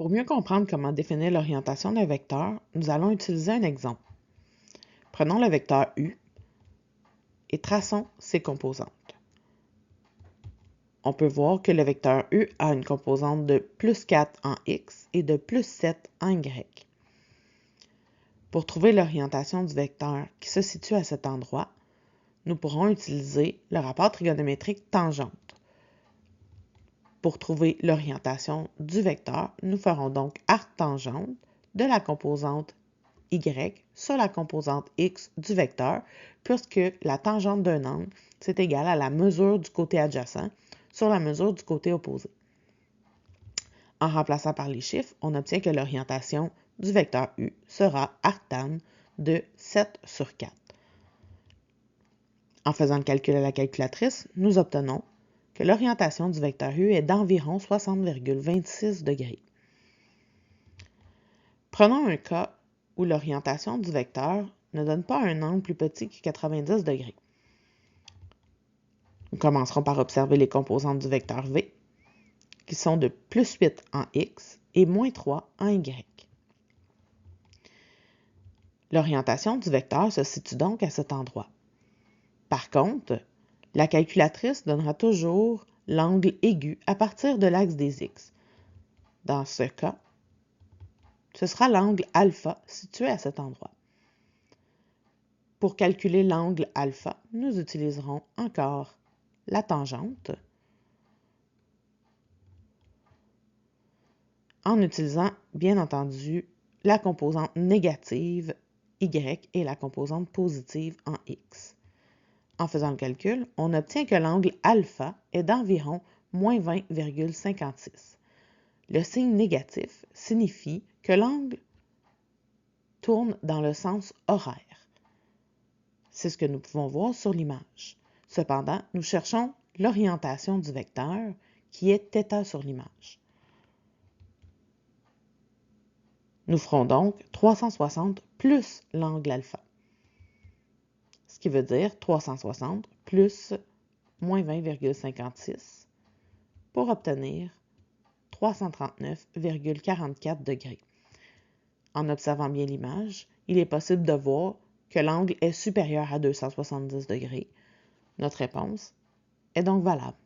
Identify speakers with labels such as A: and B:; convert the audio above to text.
A: Pour mieux comprendre comment définir l'orientation d'un vecteur, nous allons utiliser un exemple. Prenons le vecteur U et traçons ses composantes. On peut voir que le vecteur U a une composante de plus 4 en X et de plus 7 en Y. Pour trouver l'orientation du vecteur qui se situe à cet endroit, nous pourrons utiliser le rapport trigonométrique tangente. Pour trouver l'orientation du vecteur, nous ferons donc arc tangente de la composante Y sur la composante X du vecteur, puisque la tangente d'un angle, c'est égal à la mesure du côté adjacent sur la mesure du côté opposé. En remplaçant par les chiffres, on obtient que l'orientation du vecteur U sera arctan de 7 sur 4. En faisant le calcul à la calculatrice, nous obtenons que l'orientation du vecteur U est d'environ 60,26 degrés. Prenons un cas où l'orientation du vecteur ne donne pas un angle plus petit que 90 degrés. Nous commencerons par observer les composantes du vecteur V, qui sont de plus 8 en X et moins 3 en Y. L'orientation du vecteur se situe donc à cet endroit. Par contre, la calculatrice donnera toujours l'angle aigu à partir de l'axe des X. Dans ce cas, ce sera l'angle alpha situé à cet endroit. Pour calculer l'angle alpha, nous utiliserons encore la tangente en utilisant, bien entendu, la composante négative Y et la composante positive en X. En faisant le calcul, on obtient que l'angle alpha est d'environ moins 20,56. Le signe négatif signifie que l'angle tourne dans le sens horaire. C'est ce que nous pouvons voir sur l'image. Cependant, nous cherchons l'orientation du vecteur qui est θ sur l'image. Nous ferons donc 360 plus l'angle alpha, ce qui veut dire 360 plus moins 20,56 pour obtenir 339,44 degrés. En observant bien l'image, il est possible de voir que l'angle est supérieur à 270 degrés. Notre réponse est donc valable.